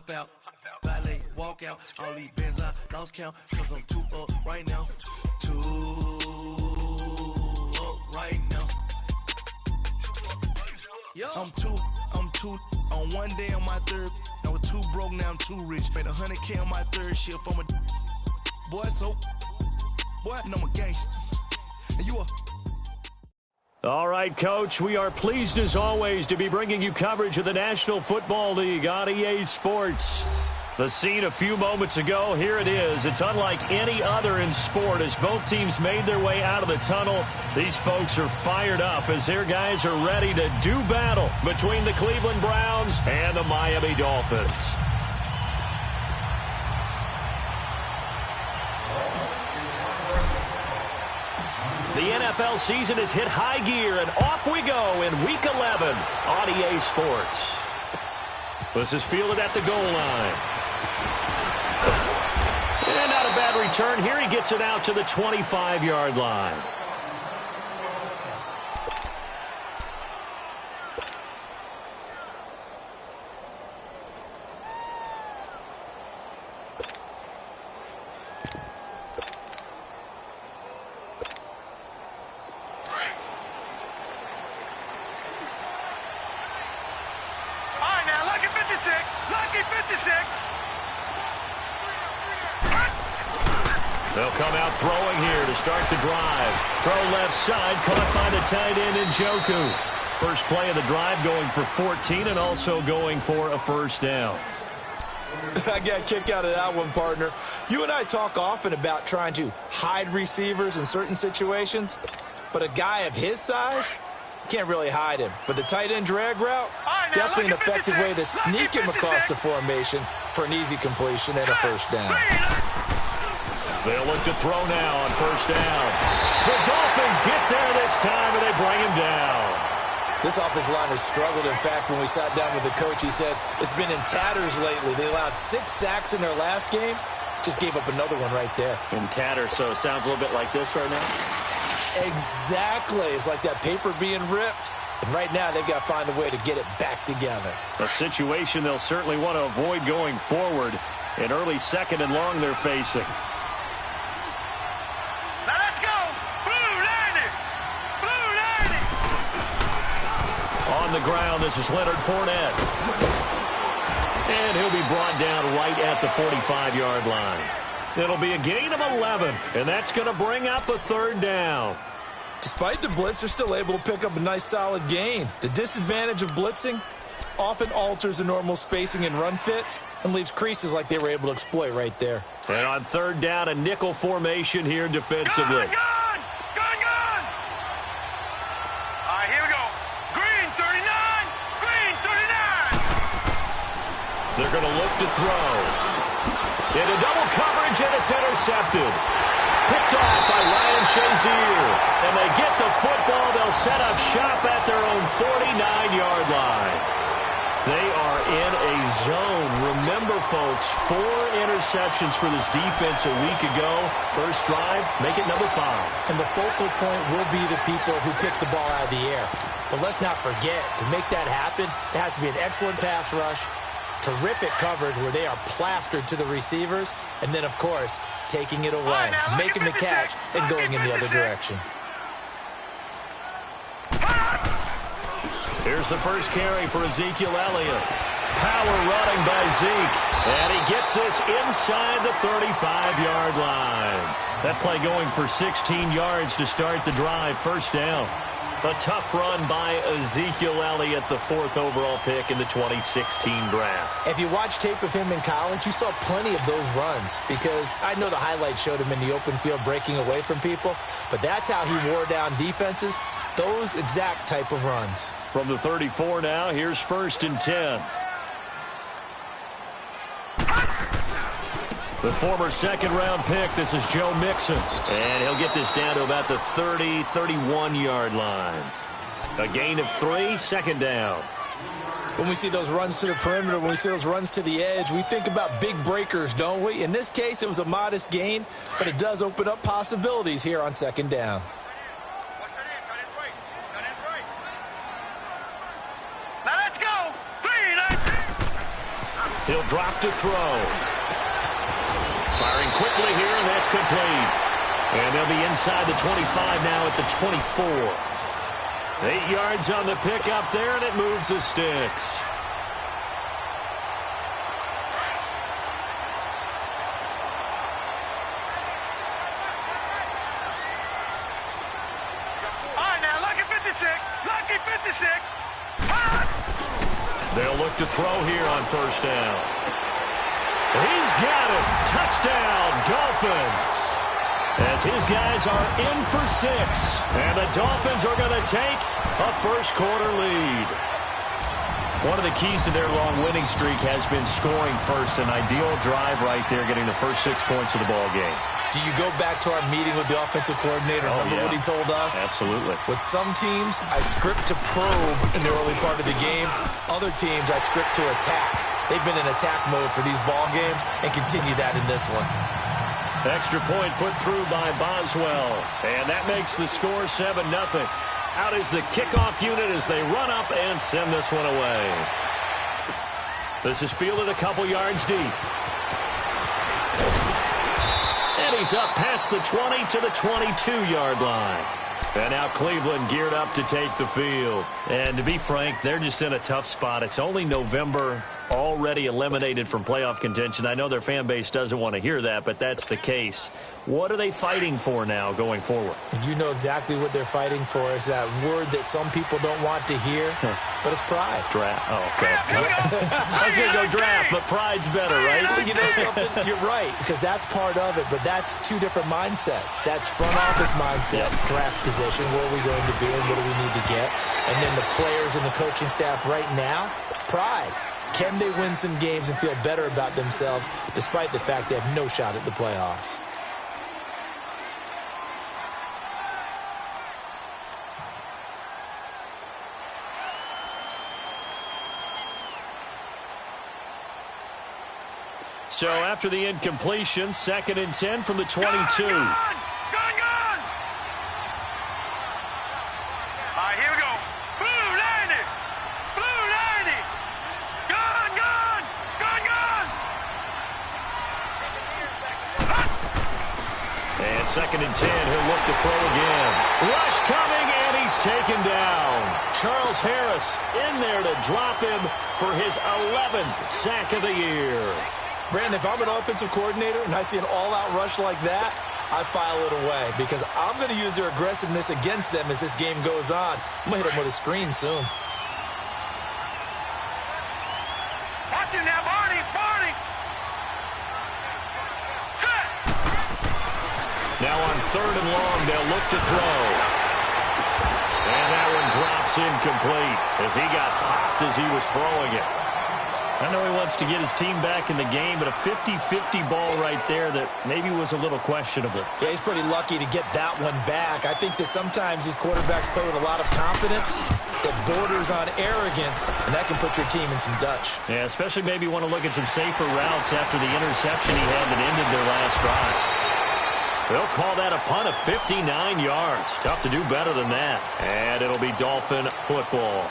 hop out, valet, walk out. All these bands I lost count, cause I'm too up right now. Too up right now. I'm too on one day on my third. I was too broke, now I'm too rich. Made 100K on my third shift. I'm a boy, so boy, and I'm a gangster. And you a All right, Coach, we are pleased as always to be bringing you coverage of the National Football League on EA Sports. The scene a few moments ago, here it is. It's unlike any other in sport as both teams made their way out of the tunnel. These folks are fired up as their guys are ready to do battle between the Cleveland Browns and the Miami Dolphins. The NFL season has hit high gear, and off we go in Week 11 on EA Sports. This is fielded at the goal line. And not a bad return here. He gets it out to the 25-yard line. They'll come out throwing here to start the drive. Throw left side, caught by the tight end Njoku. First play of the drive going for 14 and also going for a first down. I got a kick out of that one, partner. You and I talk often about trying to hide receivers in certain situations, but a guy of his size can't really hide him. But the tight end drag route, definitely an effective way to sneak him across the formation for an easy completion and a first down. They'll look to throw now on first down. The Dolphins get there this time, and they bring him down. This offensive line has struggled. In fact, when we sat down with the coach, he said it's been in tatters lately. They allowed 6 sacks in their last game. Just gave up another one right there. In tatters, so it sounds a little bit like this right now? Exactly. It's like that paper being ripped. And right now, they've got to find a way to get it back together. A situation they'll certainly want to avoid going forward. An early second and long they're facing. On the ground, this is Leonard Fournette. And he'll be brought down right at the 45-yard line. It'll be a gain of 11, and that's going to bring up a third down. Despite the blitz, they're still able to pick up a nice solid gain. The disadvantage of blitzing often alters the normal spacing and run fits and leaves creases like they were able to exploit right there. And on third down, a nickel formation here defensively. Gun! All right, here we go. Green 39! Green 39! They're going to look to throw. Into double coverage, and it's intercepted. Picked off by Ryan Shazier. And they get the football. They'll set up shop at their own 49-yard line. They are in a zone. Remember, folks, 4 interceptions for this defense a week ago. First drive, make it number 5. And the focal point will be the people who pick the ball out of the air. But let's not forget, to make that happen, there has to be an excellent pass rush, terrific coverage where they are plastered to the receivers, and then, of course, taking it away, making the catch, and going in the other direction. Here's the first carry for Ezekiel Elliott. Power running by Zeke. And he gets this inside the 35-yard line. That play going for 16 yards to start the drive. First down. A tough run by Ezekiel Elliott, the 4th overall pick in the 2016 draft. If you watch tape of him in college, you saw plenty of those runs because I know the highlights showed him in the open field breaking away from people, but that's how he wore down defenses, those exact type of runs. From the 34 now, here's 1st and 10. The former second-round pick, this is Joe Mixon. And he'll get this down to about the 30, 31-yard line. A gain of 3, second down. When we see those runs to the perimeter, when we see those runs to the edge, we think about big breakers, don't we? In this case, it was a modest gain, but it does open up possibilities here on second down. Now let's go. He'll He'll drop to throw. Firing quickly here, and that's complete. And they'll be inside the 25 now at the 24. 8 yards on the pickup there, and it moves the sticks. All right, now, lucky 56. Lucky 56. They'll look to throw here on first down. He's got it. Touchdown, Dolphins. As his guys are in for 6. And the Dolphins are going to take a first-quarter lead. One of the keys to their long winning streak has been scoring first. An ideal drive right there, getting the first 6 points of the ball game. Do you go back to our meeting with the offensive coordinator? Remember what he told us? Absolutely. With some teams, I script to probe in the early part of the game. Other teams, I script to attack. They've been in attack mode for these ball games and continue that in this one. Extra point put through by Boswell. And that makes the score 7-0. Out is the kickoff unit as they run up and send this one away. This is fielded a couple yards deep. And he's up past the 20 to the 22-yard line. And now Cleveland geared up to take the field. And to be frank, they're just in a tough spot. It's only November, already eliminated from playoff contention. I know their fan base doesn't want to hear that, but that's the case. What are they fighting for now going forward? You know exactly what they're fighting for. Is that word that some people don't want to hear, but it's pride. Draft. Oh, okay. I was going to go draft, but pride's better, right? Well, you know something? You're right, because that's part of it, but that's two different mindsets. That's front office mindset, draft position, where are we going to be and what do we need to get? And then the players and the coaching staff right now, pride. Can they win some games and feel better about themselves despite the fact they have no shot at the playoffs? So after the incompletion, 2nd and 10 from the 22. Gone! All right, here we go. Blue 90. Blue 90. Gone! And 2nd and 10, he'll look to throw again. Rush coming, and he's taken down. Charles Harris in there to drop him for his 11th sack of the year. Brandon, if I'm an offensive coordinator and I see an all-out rush like that, I file it away because I'm going to use their aggressiveness against them as this game goes on. I'm going to hit them with a screen soon. Watch it now, Barney. Barney. Set. Now on 3rd and long, they'll look to throw. And that one drops incomplete as he got popped as he was throwing it. I know he wants to get his team back in the game, but a 50-50 ball right there that maybe was a little questionable. Yeah, he's pretty lucky to get that one back. I think that sometimes these quarterbacks play with a lot of confidence that borders on arrogance, and that can put your team in some Dutch. Yeah, especially maybe want to look at some safer routes after the interception he had that ended their last drive. They'll call that a punt of 59 yards. Tough to do better than that. And it'll be Dolphin football.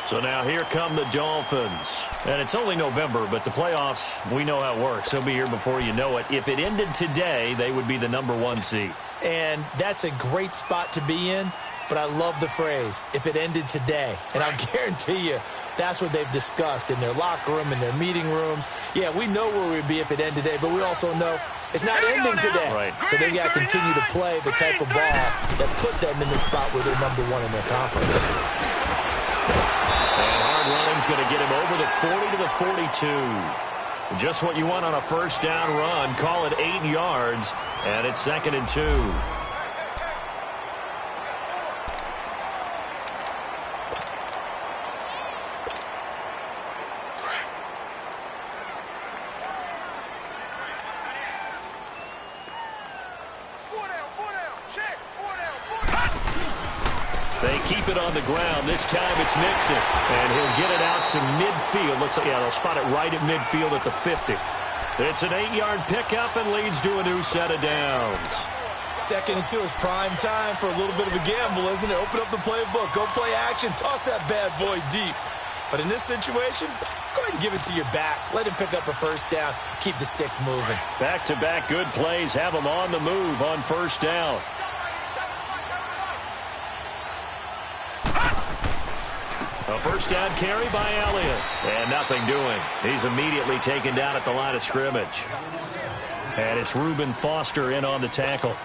So now here come the Dolphins. And it's only November, but the playoffs, we know how it works. They'll be here before you know it. If it ended today, they would be the #1 seed. And that's a great spot to be in, but I love the phrase, if it ended today. And I'll guarantee you, that's what they've discussed in their locker room, in their meeting rooms. Yeah, we know where we'd be if it ended today, but we also know it's not ending today. Right. So they've got to continue to play the type of ball that put them in the spot where they're #1 in their conference. Running's going to get him over the 40 to the 42. Just what you want on a first down run. Call it 8 yards, and it's 2nd and 2. They keep it on the ground. This time it's Mixon. And he'll get it out to midfield. They'll spot it right at midfield at the 50. It's an 8-yard pickup and leads to a new set of downs. 2nd and 2 is prime time for a little bit of a gamble, isn't it? Open up the playbook. Go play action. Toss that bad boy deep. But in this situation, Go ahead and give it to your back. Let him pick up a first down. Keep the sticks moving. Back-to-back good plays have them on the move on first down. A first down carry by Elliott. And nothing doing. He's immediately taken down at the line of scrimmage. And it's Reuben Foster in on the tackle.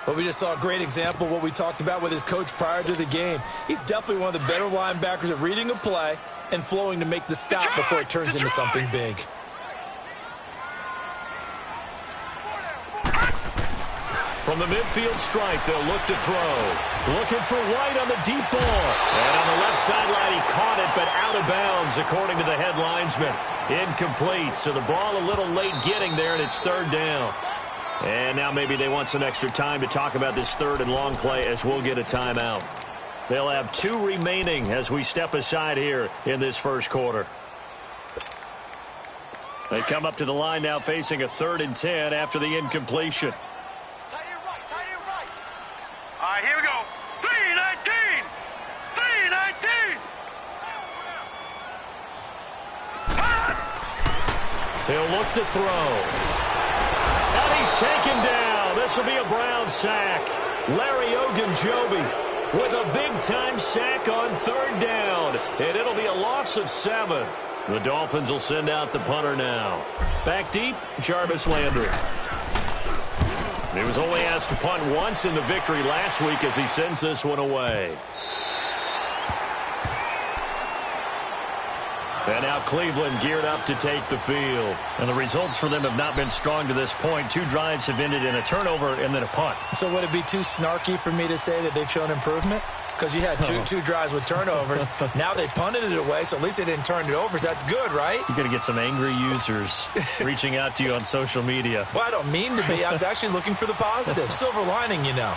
Well, we just saw a great example of what we talked about with his coach prior to the game. He's definitely one of the better linebackers at reading a play and flowing to make the stop before it turns into something big. From the midfield stripe, they'll look to throw. Looking for White on the deep ball. And on the left sideline, he caught it, but out of bounds, according to the head linesman. Incomplete, so the ball a little late getting there, and it's third down. And now maybe they want some extra time to talk about this third and long play as we'll get a timeout. They'll have 2 remaining as we step aside here in this first quarter. They come up to the line now facing a 3rd and 10 after the incompletion. All right, here we go. 3-19. 3-19. He'll look to throw. And he's taken down. This will be a Brown sack. Larry Ogunjobi with a big-time sack on 3rd down. And it'll be a loss of 7. The Dolphins will send out the punter now. Back deep, Jarvis Landry. He was only asked to punt once in the victory last week as he sends this one away. And now Cleveland geared up to take the field. And the results for them have not been strong to this point. 2 drives have ended in a turnover and then a punt. So would it be too snarky for me to say that they've shown improvement? Because you had two drives with turnovers. Now they punted it away, so at least they didn't turn it over. So that's good, right? You're going to get some angry users reaching out to you on social media. Well, I don't mean to be. I was actually looking for the positive. Silver lining, you know.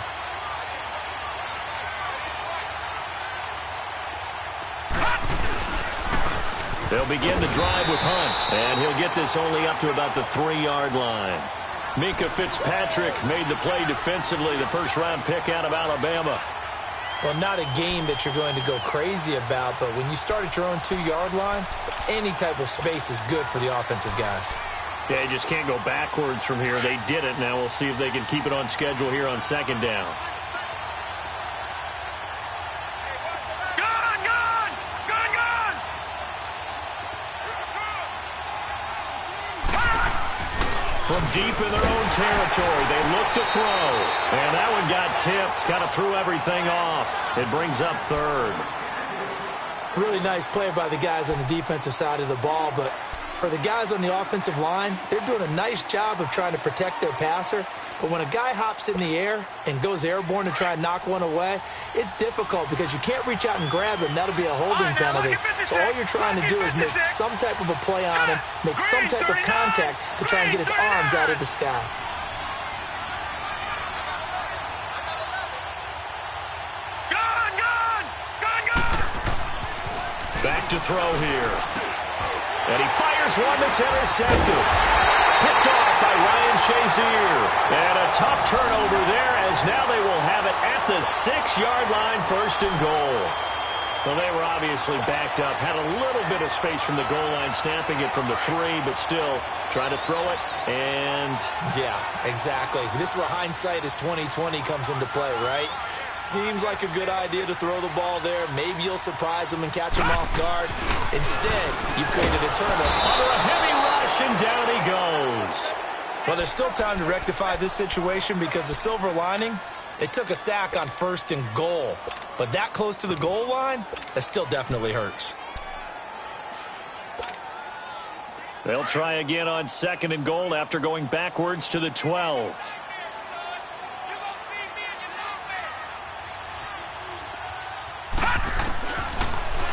They'll begin the drive with Hunt, and he'll get this only up to about the 3-yard line. Minkah Fitzpatrick made the play defensively, the first-round pick out of Alabama. Well, not a game that you're going to go crazy about, but when you start at your own 2-yard line, any type of space is good for the offensive guys. Yeah, you just can't go backwards from here. They did it. Now we'll see if they can keep it on schedule here on 2nd down. From deep in their own territory, they look to throw. And that one got tipped, kind of threw everything off. It brings up 3rd. Really nice play by the guys on the defensive side of the ball, but for the guys on the offensive line, they're doing a nice job of trying to protect their passer. But when a guy hops in the air and goes airborne to try and knock one away, it's difficult because you can't reach out and grab him. That'll be a holding penalty. So all you're trying to do is make some type of a play on him, make some type of contact to try and get his arms out of the sky. Back to throw here. And he fires one that's intercepted. Picked off by Ryan Shazier. And a tough turnover there as now they will have it at the 6-yard line, 1st and goal. Well, they were obviously backed up. Had a little bit of space from the goal line, snapping it from the 3, but still trying to throw it. And yeah, exactly. This is where hindsight is 20/20 comes into play, right? Seems like a good idea to throw the ball there. Maybe you'll surprise them and catch them off guard. Instead, you've created a turnover. Under a heavy rush, and down he goes. Well, there's still time to rectify this situation because the silver lining, they took a sack on 1st and goal. But that close to the goal line, that still definitely hurts. They'll try again on 2nd and goal after going backwards to the 12.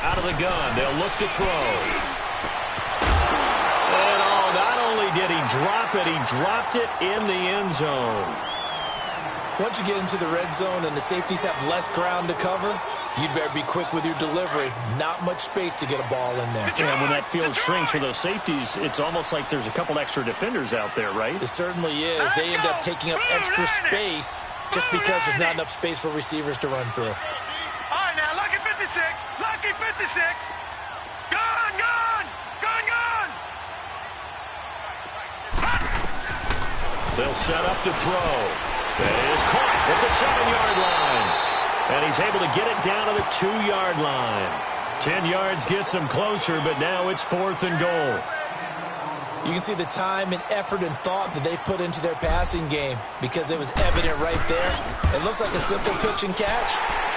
Out of the gun, they'll look to throw. And not only did he drop it, he dropped it in the end zone. Once you get into the red zone and the safeties have less ground to cover, you'd better be quick with your delivery. Not much space to get a ball in there. And when that field shrinks for those safeties, it's almost like there's a couple extra defenders out there, right? It certainly is. They end up taking up extra space just because there's not enough space for receivers to run through. All right, now, lucky 56. Lucky 56. Gone, gone. They'll set up to throw. That is caught at the 7-yard line. And he's able to get it down to the 2-yard line. 10 yards gets him closer, but now it's 4th and goal. You can see the time and effort and thought that they put into their passing game because it was evident right there. It looks like a simple pitch and catch,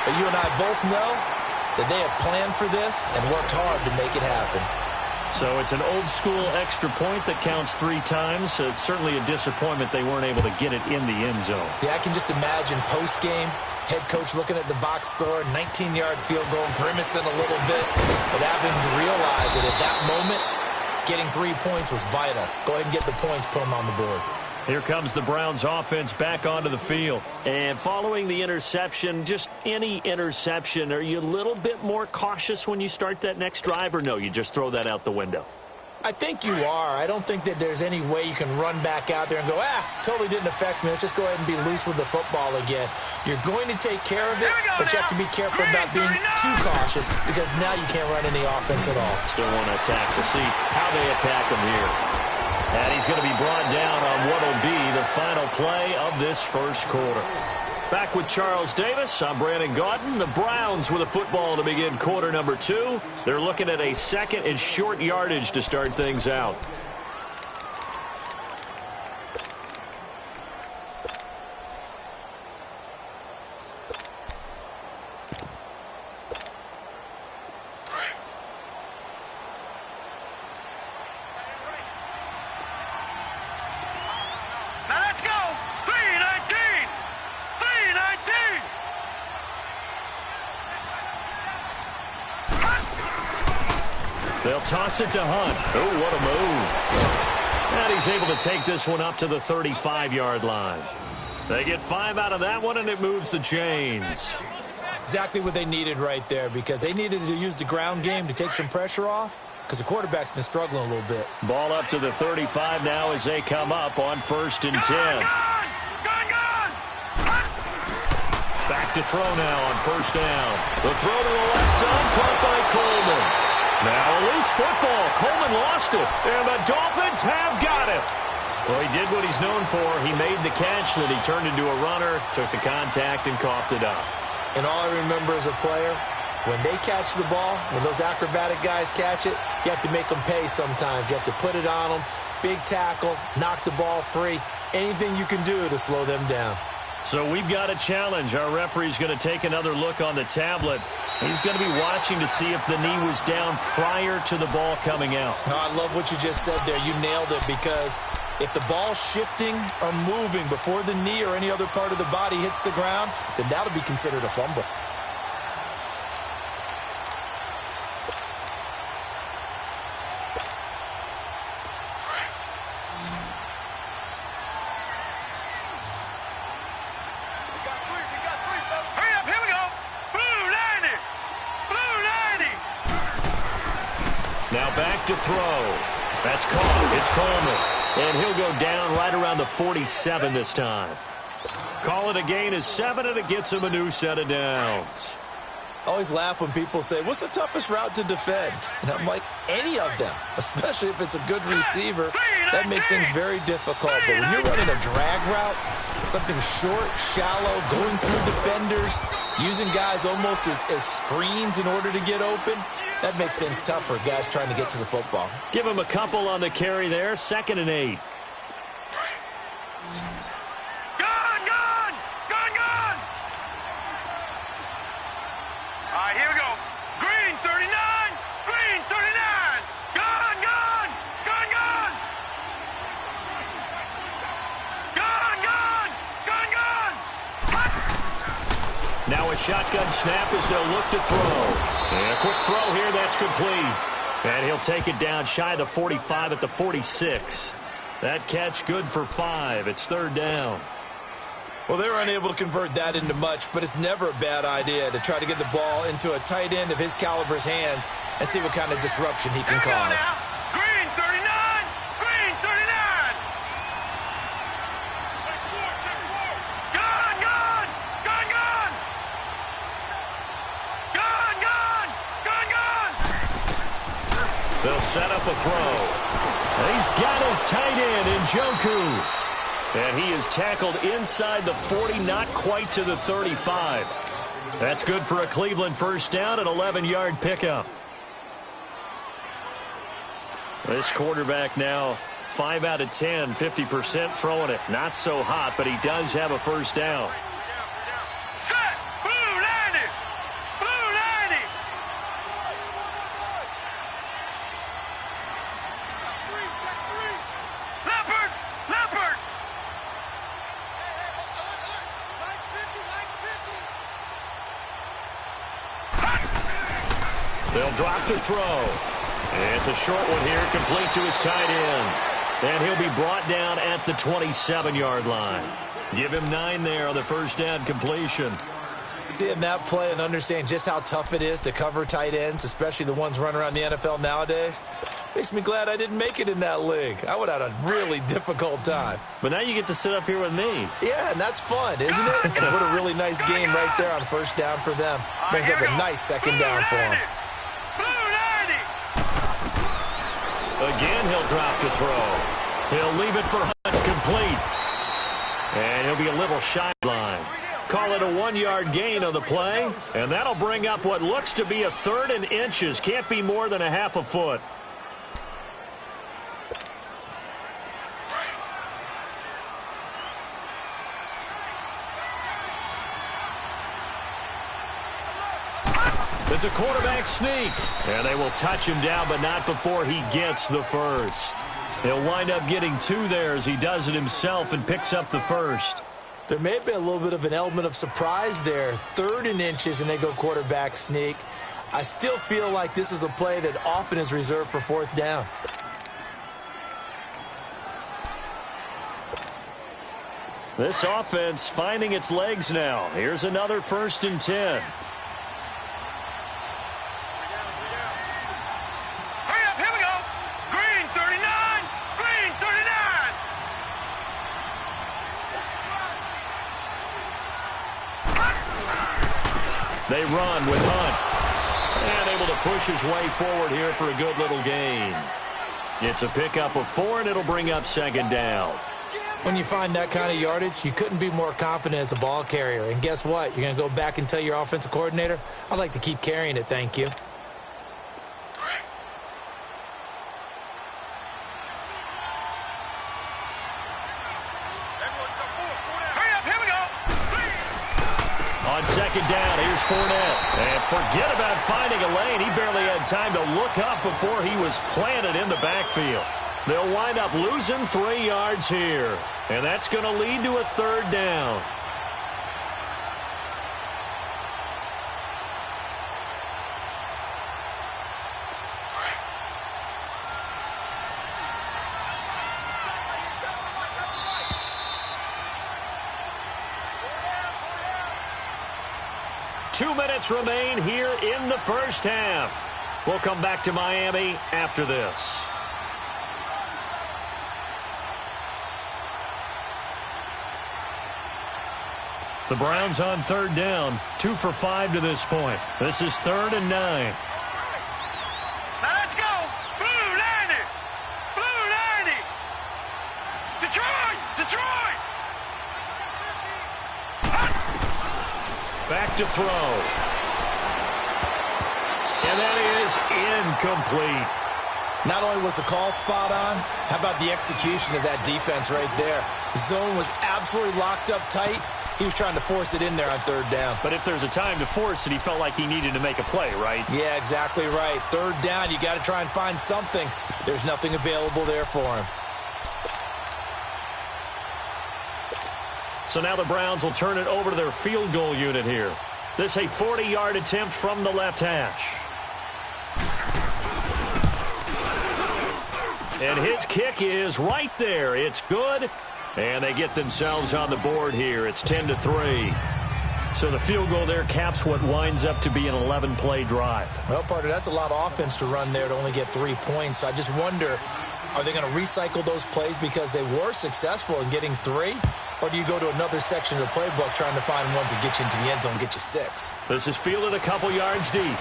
but you and I both know that they have planned for this and worked hard to make it happen. So it's an old-school extra point that counts 3 times. So it's certainly a disappointment they weren't able to get it in the end zone. Yeah, I can just imagine post-game, head coach looking at the box score, 19-yard field goal, grimacing a little bit, but having to realize that at that moment, getting 3 points was vital. Go ahead and get the points, put them on the board. Here comes the Browns offense back onto the field. And following the interception, just any interception, are you a little bit more cautious when you start that next drive, or no, you just throw that out the window? I think you are. I don't think that there's any way you can run back out there and go, totally didn't affect me. Let's just go ahead and be loose with the football again. You're going to take care of it, but you have to be careful about being too cautious because now you can't run any offense at all. Still want to attack. We'll see how they attack him here. And he's going to be brought down on what will be the final play of this first quarter. Back with Charles Davis, I'm Brandon Gaudin. The Browns with a football to begin quarter number 2. They're looking at a 2nd and short yardage to start things out. Now let's go. 319. 319. They'll toss it to Hunt. Oh, what a move. And he's able to take this one up to the 35-yard line. They get 5 out of that one, and it moves the chains. Exactly what they needed right there because they needed to use the ground game to take some pressure off because the quarterback's been struggling a little bit. Ball up to the 35 now as they come up on 1st and 10. Gone. Back to throw now on 1st down. The throw to the left side, caught by Coleman. Now a loose football. Coleman lost it, and the Dolphins have got it. Well, he did what he's known for. He made the catch, then he turned into a runner, took the contact, and coughed it up. And all I remember as a player, when they catch the ball, when those acrobatic guys catch it, you have to make them pay sometimes. You have to put it on them, big tackle, knock the ball free, anything you can do to slow them down. So we've got a challenge. Our referee's going to take another look on the tablet. He's going to be watching to see if the knee was down prior to the ball coming out. No, I love what you just said there. You nailed it because if the ball's shifting or moving before the knee or any other part of the body hits the ground, then that'll be considered a fumble. Hurry up, here we go. Blue 90. Blue 90. Now back to throw. That's caught. It's Coleman. And he'll go down right around the 47 this time. Call it a gain of 7, and it gets him a new set of downs. I always laugh when people say, what's the toughest route to defend? And I'm like, any of them, especially if it's a good receiver. That makes things very difficult. But when you're running a drag route, something short, shallow, going through defenders, using guys almost as screens in order to get open, that makes things tough for guys trying to get to the football. Give him a couple on the carry there. 2nd and 8. All right, here we go. Green 39. Green 39. Gone. Now a shotgun snap as they'll look to throw. And a quick throw here, that's complete. And he'll take it down shy of the 45 at the 46. That catch good for 5. It's 3rd down. Well, they were unable to convert that into much, but it's never a bad idea to try to get the ball into a tight end of his caliber's hands and see what kind of disruption he can cause. Green 39. Green 39. Gone. They'll set up a throw. And he's got his tight end, Njoku. And he is tackled inside the 40, not quite to the 35. That's good for a Cleveland first down, an 11-yard pickup. This quarterback now 5 out of 10, 50% throwing it. Not so hot, but he does have a first down. Set! Blue 90! Blue 90! Leopard! Leopard! They'll drop to throw. It's a short one here, complete to his tight end. And he'll be brought down at the 27-yard line. Give him 9 there on the first down completion. Seeing that play and understanding just how tough it is to cover tight ends, especially the ones running around the NFL nowadays, makes me glad I didn't make it in that league. I would have had a really difficult time. But now you get to sit up here with me. Yeah, and that's fun, isn't it? And what a really nice game right there on first down for them. Brings up a nice second down for them. Again, he'll drop to throw. He'll leave it for Hunt, complete. And he'll be a little sideline. Call it a 1-yard gain on the play. And that'll bring up what looks to be a 3rd and inches. Can't be more than a half a foot. It's a quarterback sneak. And they will touch him down, but not before he gets the first. He'll wind up getting 2 there as he does it himself and picks up the first. There may have been a little bit of an element of surprise there. 3rd and inches, and they go quarterback sneak. I still feel like this is a play that often is reserved for 4th down. This offense finding its legs now. Here's another 1st and 10. They run with Hunt. And able to push his way forward here for a good little gain. It's a pickup of 4, and it'll bring up 2nd down. When you find that kind of yardage, you couldn't be more confident as a ball carrier. And guess what? You're going to go back and tell your offensive coordinator, I'd like to keep carrying it, thank you. On 2nd down, here's Fournette. And forget about finding a lane. He barely had time to look up before he was planted in the backfield. They'll wind up losing 3 yards here. And that's going to lead to a 3rd down. Two minutes remain here in the first half. We'll come back to Miami after this. The Browns on 3rd down, 2 for 5 to this point. This is 3rd and 9. Now let's go. Blue 90. Blue 90. Detroit. Detroit. Back to throw. And that is incomplete. Not only was the call spot on, how about the execution of that defense right there? The zone was absolutely locked up tight. He was trying to force it in there on 3rd down. But if there's a time to force it, he felt like he needed to make a play, right? Yeah, exactly right. 3rd down, you got to try and find something. There's nothing available there for him. So now the Browns will turn it over to their field goal unit here. This is a 40-yard attempt from the left hash. And his kick is right there. It's good. And they get themselves on the board here. It's 10-3. So the field goal there caps what winds up to be an 11-play drive. Well, partner, that's a lot of offense to run there to only get 3 points. So I just wonder, are they going to recycle those plays because they were successful in getting 3? Or do you go to another section of the playbook trying to find ones that get you into the end zone and get you 6? This is fielded a couple yards deep.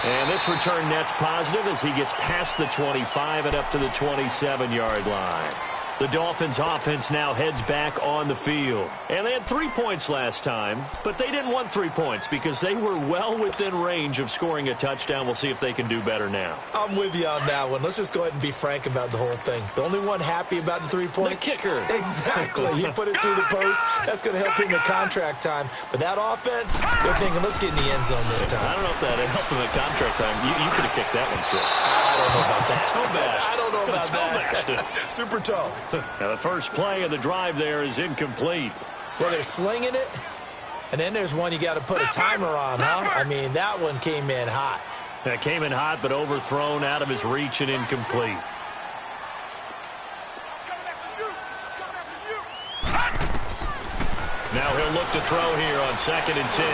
And this return net's positive as he gets past the 25 and up to the 27-yard line. The Dolphins offense now heads back on the field. And they had 3 points last time, but they didn't want 3 points because they were well within range of scoring a touchdown. We'll see if they can do better now. I'm with you on that one. Let's just go ahead and be frank about the whole thing. The only one happy about the 3-point? The kicker. Exactly. He put it through the post. That's going to help him at contract time. But that offense, they're thinking, let's get in the end zone this time. I don't know if that helped him at contract time. You could have kicked that one, too. I don't know about that. Toe bash. I don't know about Toe that. Super toe. Now, the first play of the drive there is incomplete. Well, they're slinging it, and then there's one you got to put a timer on, huh? I mean, that one came in hot. That came in hot, but overthrown out of his reach and incomplete. Now he'll look to throw here on 2nd and 10.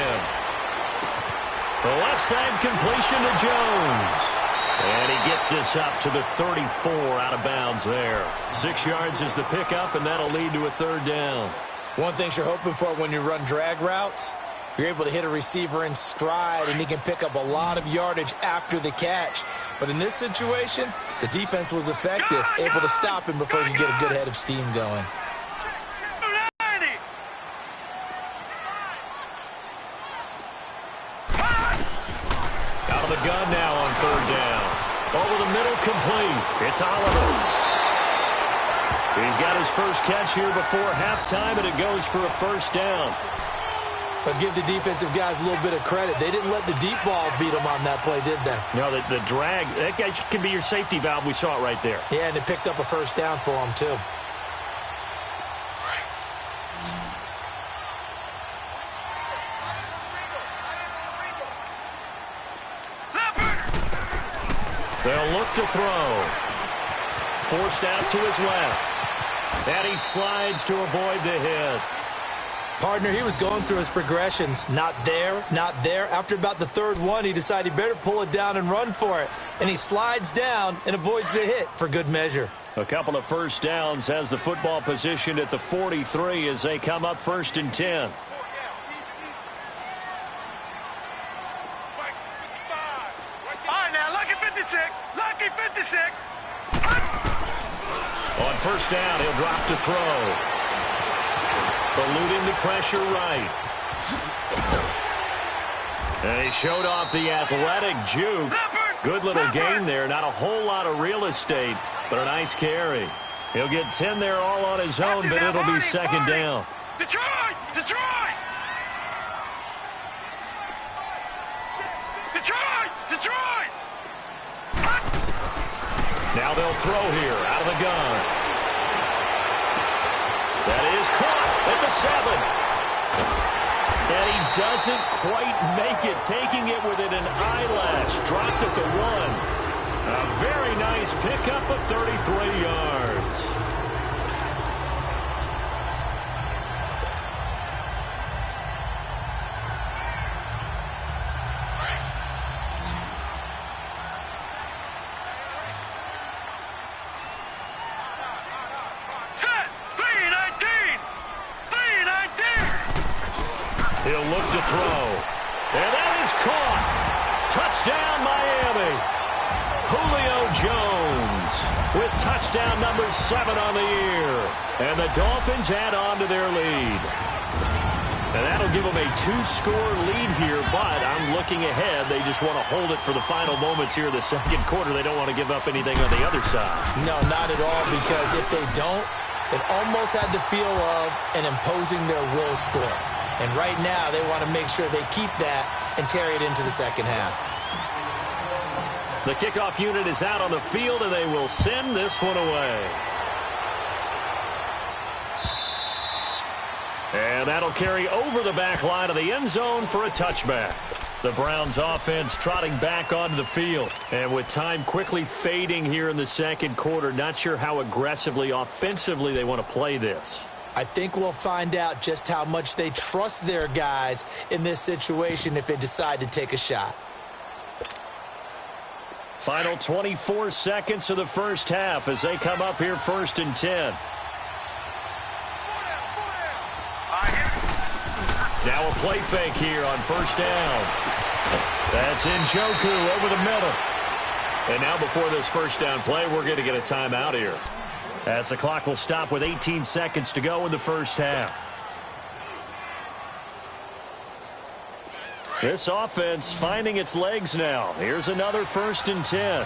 The left side completion to Jones. And he gets this up to the 34 out of bounds there. 6 yards is the pickup, and that'll lead to a 3rd down. One thing you're hoping for when you run drag routes, you're able to hit a receiver in stride, and he can pick up a lot of yardage after the catch. But in this situation, the defense was effective, able to stop him before he could get a good head of steam going. Out of the gun now on 3rd down. Over the middle, complete. It's Oliver. He's got his first catch here before halftime, and it goes for a 1st down. But give the defensive guys a little bit of credit. They didn't let the deep ball beat them on that play, did they? No, the drag, that guy can be your safety valve. We saw it right there. Yeah, and it picked up a 1st down for him, too. They'll look to throw. Forced out to his left. And he slides to avoid the hit. Partner, he was going through his progressions. Not there, not there. After about the 3rd one, he decided he better pull it down and run for it. And he slides down and avoids the hit for good measure. A couple of 1st downs, has the football positioned at the 43 as they come up 1st and 10. Lucky 56. On 1st down, he'll drop to throw. Eluding the pressure right. And he showed off the athletic juke. Good little gain there. Not a whole lot of real estate, but a nice carry. He'll get 10 there all on his own, but it'll be 2nd down. Detroit! Detroit! Detroit! Detroit! Now they'll throw here out of the gun. That is caught at the 7. And he doesn't quite make it, taking it within an eyelash. Dropped at the 1. A very nice pickup of 33 yards. He'll look to throw. And that is caught. Touchdown, Miami. Julio Jones with touchdown number 7 on the year. And the Dolphins add on to their lead. And that'll give them a 2-score lead here, but I'm looking ahead. They just want to hold it for the final moments here in the 2nd quarter. They don't want to give up anything on the other side. No, not at all, because if they don't, it almost had the feel of an imposing their will score. And right now, they want to make sure they keep that and carry it into the 2nd half. The kickoff unit is out on the field, and they will send this one away. And that'll carry over the back line of the end zone for a touchback. The Browns offense trotting back onto the field. And with time quickly fading here in the 2nd quarter, not sure how aggressively, offensively they want to play this. I think we'll find out just how much they trust their guys in this situation if they decide to take a shot. Final 24 seconds of the 1st half as they come up here 1st and 10. Now a play fake here on 1st down. That's Njoku over the middle. And now before this first down play, we're going to get a timeout here, as the clock will stop with 18 seconds to go in the first half. This offense finding its legs now. Here's another 1st and 10.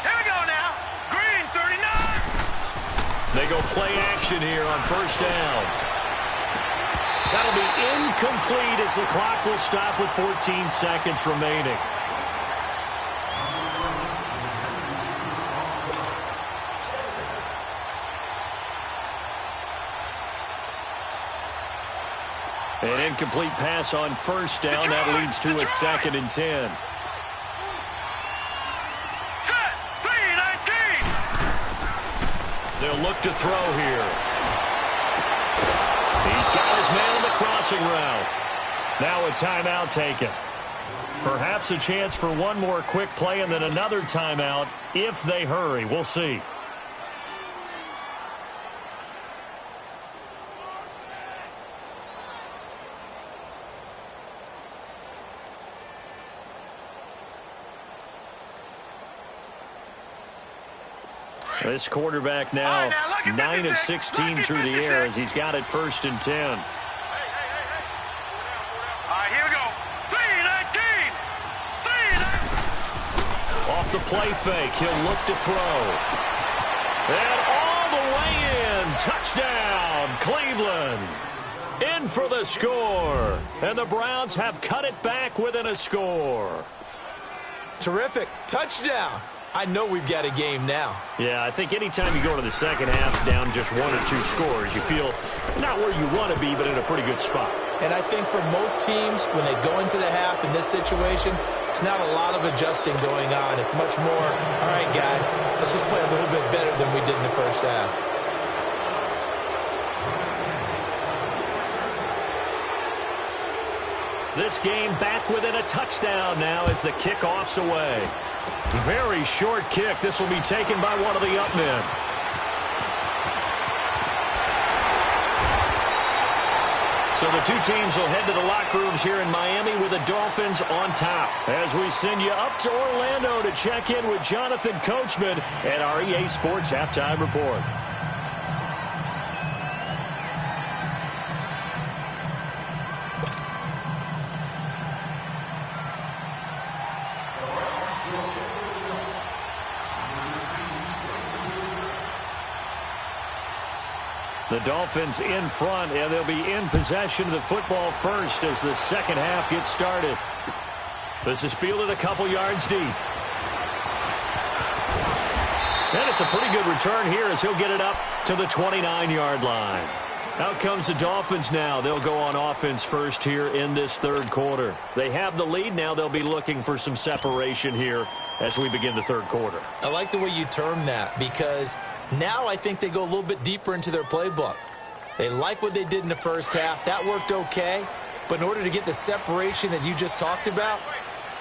Here we go now. Green 39. They go play action here on 1st down. That'll be incomplete as the clock will stop with 14 seconds remaining. An incomplete pass on 1st down. That leads to a 2nd and 10. Set. 3-19. They'll look to throw here. He's got his man on the crossing route. Now a timeout taken. Perhaps a chance for one more quick play and then another timeout if they hurry. We'll see. This quarterback now 9 of 16 through the air as he's got it 1st and 10. All right, here we go. 3-19. 3-19. Off the play fake, he'll look to throw. And all the way in. Touchdown, Cleveland. In for the score. And the Browns have cut it back within a score. Terrific. Touchdown. I know we've got a game now. Yeah, I think anytime you go to the second half down just 1 or 2 scores, you feel not where you want to be, but in a pretty good spot. And I think for most teams, when they go into the half in this situation, it's not a lot of adjusting going on. It's much more, all right, guys, let's just play a little bit better than we did in the first half. This game back within a touchdown now as the kickoff's away. Very short kick. This will be taken by one of the up men. So the two teams will head to the locker rooms here in Miami with the Dolphins on top. As we send you up to Orlando to check in with Jonathan Coachman at our EA Sports Halftime Report. The Dolphins in front, and they'll be in possession of the football first as the second half gets started. This is fielded a couple yards deep. And it's a pretty good return here as he'll get it up to the 29-yard line. Out comes the Dolphins now. They'll go on offense first here in this third quarter. They have the lead now. They'll be looking for some separation here as we begin the third quarter. I like the way you term that because now I think they go a little bit deeper into their playbook. They like what they did in the first half. That worked okay. But in order to get the separation that you just talked about,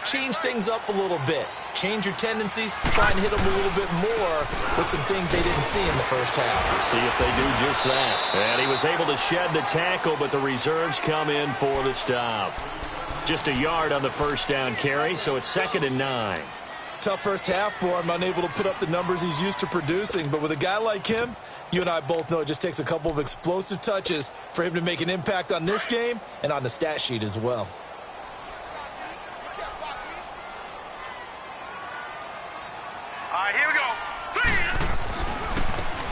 change things up a little bit. Change your tendencies. Try and hit them a little bit more with some things they didn't see in the first half. See if they do just that. And he was able to shed the tackle, but the reserves come in for the stop. Just a yard on the first down carry, so it's 2nd and 9. Tough first half for him, unable to put up the numbers he's used to producing. But with a guy like him, you and I both know it just takes a couple of explosive touches for him to make an impact on this game and on the stat sheet as well. All right, here we go.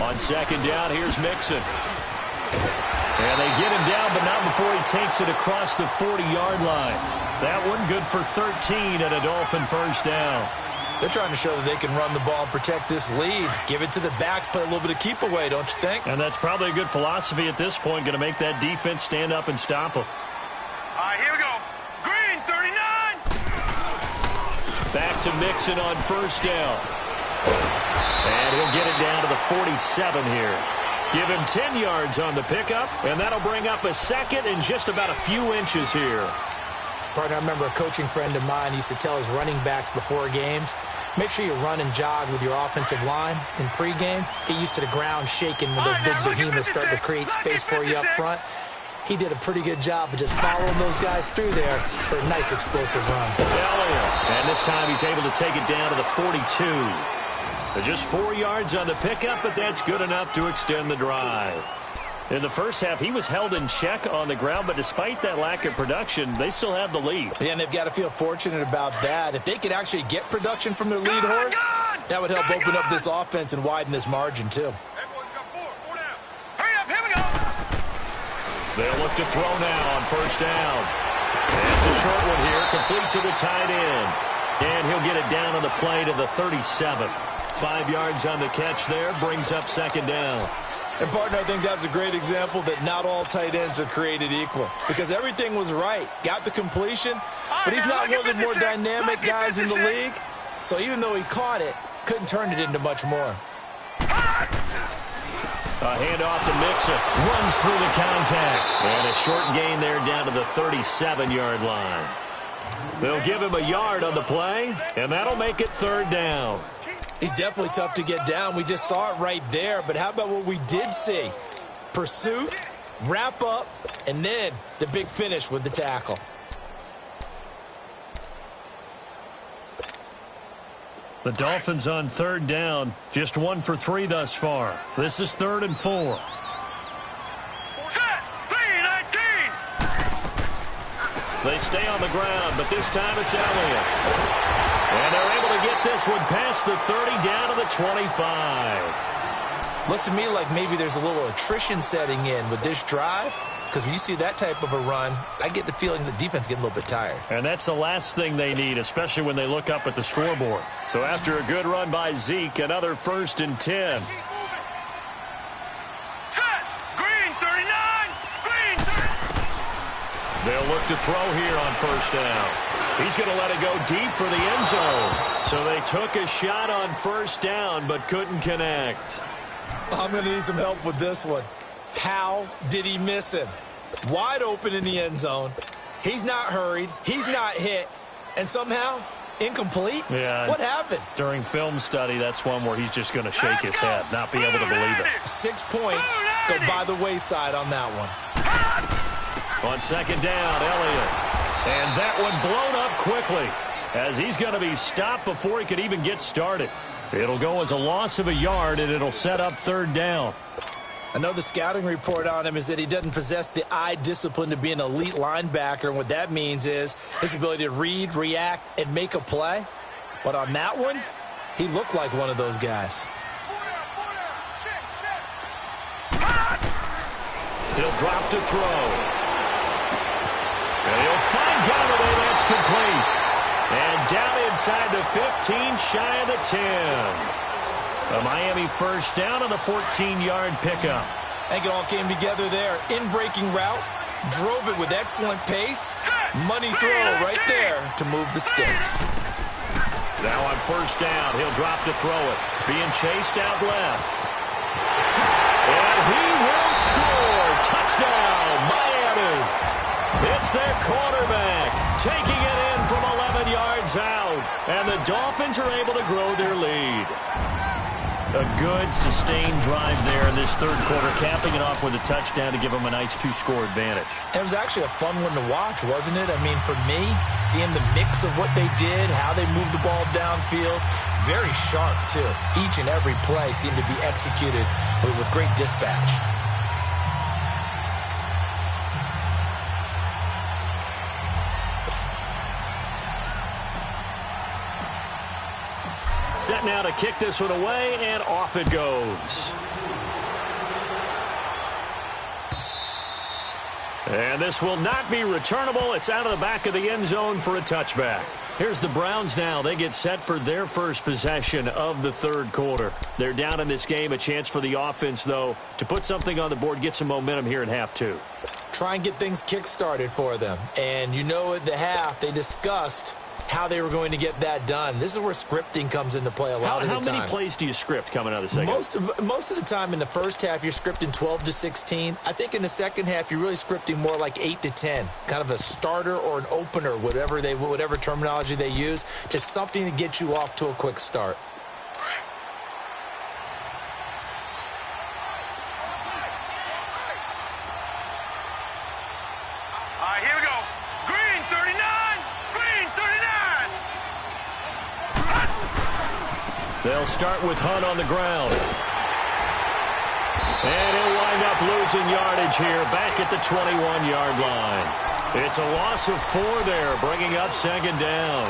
On second down, here's Mixon. And they get him down, but not before he takes it across the 40-yard line. That one good for 13 and a Dolphin first down. They're trying to show that they can run the ball and protect this lead. Give it to the backs, play a little bit of keep away, don't you think? And that's probably a good philosophy at this point, going to make that defense stand up and stop them. All right, here we go. Green 39. Back to Mixon on first down. And he'll get it down to the 47 here. Give him 10 yards on the pickup, and that'll bring up a second and just about a few inches here. Partner, I remember a coaching friend of mine used to tell his running backs before games, make sure you run and jog with your offensive line in pregame. Get used to the ground shaking when those big behemoths start to create space for you up front. he did a pretty good job of just following those guys through there for a nice explosive run. Elliott, and this time he's able to take it down to the 42. Just 4 yards on the pickup, but that's good enough to extend the drive. In the first half, he was held in check on the ground, but despite that lack of production, they still have the lead. Yeah, and they've got to feel fortunate about that. If they could actually get production from their lead horse, that would help open up this offense and widen this margin, too. Hurry up, here we go. They'll look to throw now on first down. That's a short one here, complete to the tight end. And he'll get it down on the play to the 37. 5 yards on the catch there, brings up second down. And, partner, I think that's a great example that not all tight ends are created equal. Because everything was right. Got the completion, but he's not one of the more dynamic guys in the league. So even though he caught it, couldn't turn it into much more. A handoff to Mixon. Runs through the contact. And a short gain there down to the 37-yard line. They'll give him a yard on the play, and that'll make it third down. He's definitely tough to get down. We just saw it right there. But how about what we did see? Pursuit, wrap up, and then the big finish with the tackle. The Dolphins on third down. Just 1 for 3 thus far. This is 3rd and 4. Set, 3-19. They stay on the ground, but this time it's Elliott. And they're able to get this one past the 30 down to the 25. Looks to me like maybe there's a little attrition setting in with this drive. Because when you see that type of a run, I get the feeling the defense getting a little bit tired. And that's the last thing they need, especially when they look up at the scoreboard. So after a good run by Zeke, another 1st and 10. Set, green 39. Green 30. They'll look to throw here on first down. He's going to let it go deep for the end zone. So they took a shot on first down, but couldn't connect. I'm going to need some help with this one. How did he miss him? Wide open in the end zone. He's not hurried. He's not hit. And somehow, incomplete? Yeah. What happened? During film study, that's one where he's just going to shake his head, not be able to believe it. 6 points go by the wayside on that one. On second down, Elliott. And that one blown up quickly as he's going to be stopped before he could even get started. It'll go as a loss of a yard, and it'll set up third down. I know the scouting report on him is that he doesn't possess the eye discipline to be an elite linebacker, and what that means is his ability to read, react, and make a play. But on that one, he looked like one of those guys. He'll drop to throw. And he'll find Golladay. That's complete. And down inside the 15, shy of the 10. A Miami first down on the 14-yard pickup. I think it all came together there. In-breaking route, drove it with excellent pace. Money throw right there to move the sticks. Now on first down, he'll drop to throw it. Being chased out left. And he will score. Touchdown, Miami. It's their quarterback taking it in from 11 yards out. And the Dolphins are able to grow their lead. A good, sustained drive there in this third quarter, capping it off with a touchdown to give them a nice 2-score advantage. It was actually a fun one to watch, wasn't it? I mean, for me, seeing the mix of what they did, how they moved the ball downfield, very sharp, too. Each and every play seemed to be executed with great dispatch. Set now to kick this one away, and off it goes. And this will not be returnable. It's out of the back of the end zone for a touchback. Here's the Browns now. They get set for their first possession of the third quarter. They're down in this game. A chance for the offense, though, to put something on the board, get some momentum here in half two. Try and get things kick-started for them. And you know at the half, they discussed how they were going to get that done. This is where scripting comes into play a lot of the time. How many plays do you script coming out of the second? Most of the time in the first half, you're scripting 12 to 16. I think in the second half, you're really scripting more like 8 to 10. Kind of a starter or an opener, whatever terminology they use. Just something to get you off to a quick start. They'll start with Hunt on the ground. And he'll wind up losing yardage here back at the 21-yard line. It's a loss of 4 there, bringing up second down.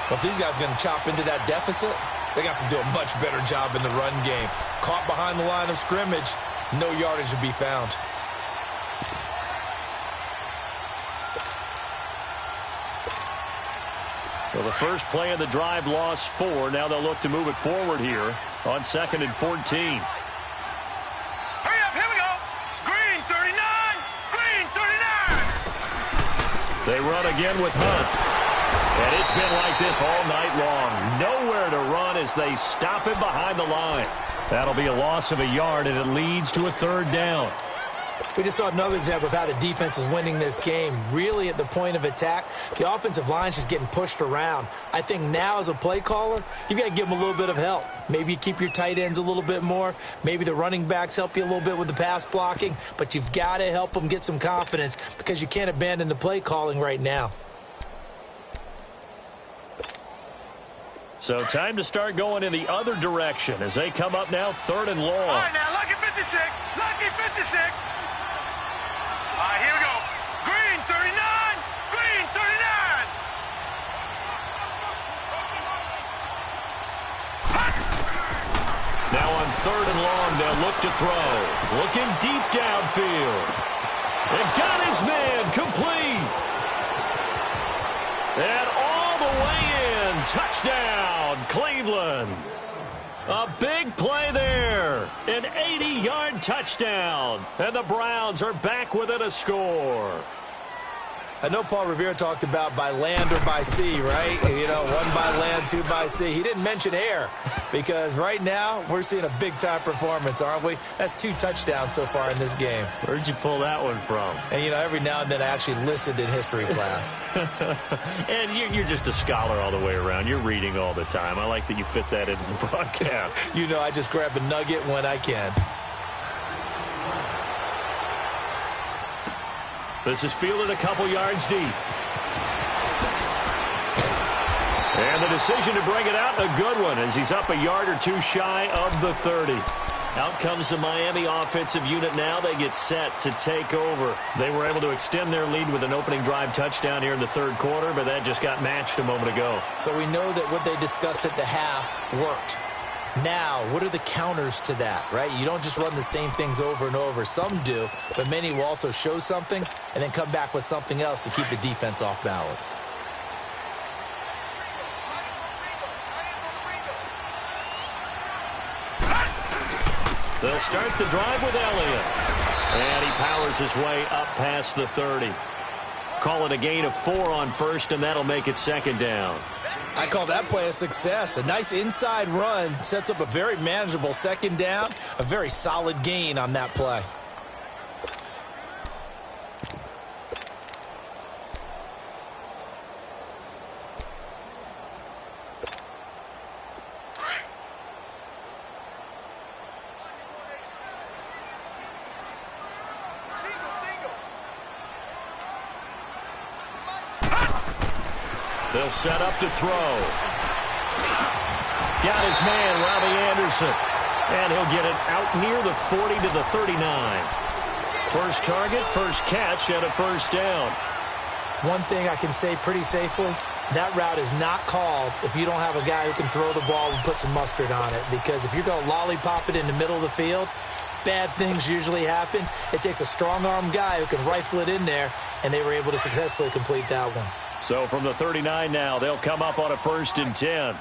Well, if these guys are going to chop into that deficit, they got to do a much better job in the run game. Caught behind the line of scrimmage, no yardage to be found. Well, the first play of the drive lost 4. Now they'll look to move it forward here on 2nd and 14. Hurry up, here we go. Green 39, green 39. They run again with Hunt. And it's been like this all night long. Nowhere to run as they stop him behind the line. That'll be a loss of a yard, and it leads to a 3rd down. We just saw another example of how the defense is winning this game. Really at the point of attack, the offensive line is just getting pushed around. I think now as a play caller, you've got to give them a little bit of help. Maybe you keep your tight ends a little bit more. Maybe the running backs help you a little bit with the pass blocking. But you've got to help them get some confidence because you can't abandon the play calling right now. So time to start going in the other direction as they come up now 3rd and long. All right, now, lucky 56, lucky 56. All right, here we go. Green 39, green 39. Now on 3rd and long, they'll look to throw. Looking deep downfield. And got his man complete. And all the way in. Touchdown, Cleveland. A big play there. An 80-yard touchdown. And the Browns are back within a score. I know Paul Revere talked about by land or by sea, right? You know, 1 by land, 2 by sea. He didn't mention air because right now we're seeing a big-time performance, aren't we? That's 2 touchdowns so far in this game. Where'd you pull that one from? And, you know, every now and then I actually listened in history class. And you're just a scholar all the way around. You're reading all the time. I like that you fit that into the broadcast. You know, I just grab a nugget when I can. This is fielded a couple yards deep. And the decision to bring it out, a good one, as he's up a yard or 2 shy of the 30. Out comes the Miami offensive unit now. They get set to take over. They were able to extend their lead with an opening drive touchdown here in the 3rd quarter, but that just got matched a moment ago. So we know that what they discussed at the half worked. Now, what are the counters to that, right? You don't just run the same things over and over. Some do, but many will also show something and then come back with something else to keep the defense off balance. They'll start the drive with Elliott. And he powers his way up past the 30. Call it a gain of 4 on 1st, and that'll make it 2nd down. I call that play a success. A nice inside run sets up a very manageable 2nd down. A very solid gain on that play. They'll set up to throw. Got his man, Robbie Anderson. And he'll get it out near the 40 to the 39. First target, first catch, and a 1st down. One thing I can say pretty safely, that route is not called if you don't have a guy who can throw the ball and put some mustard on it. Because if you're going to lollipop it in the middle of the field, bad things usually happen. It takes a strong-arm guy who can rifle it in there, and they were able to successfully complete that one. So from the 39 now, they'll come up on a 1st and 10.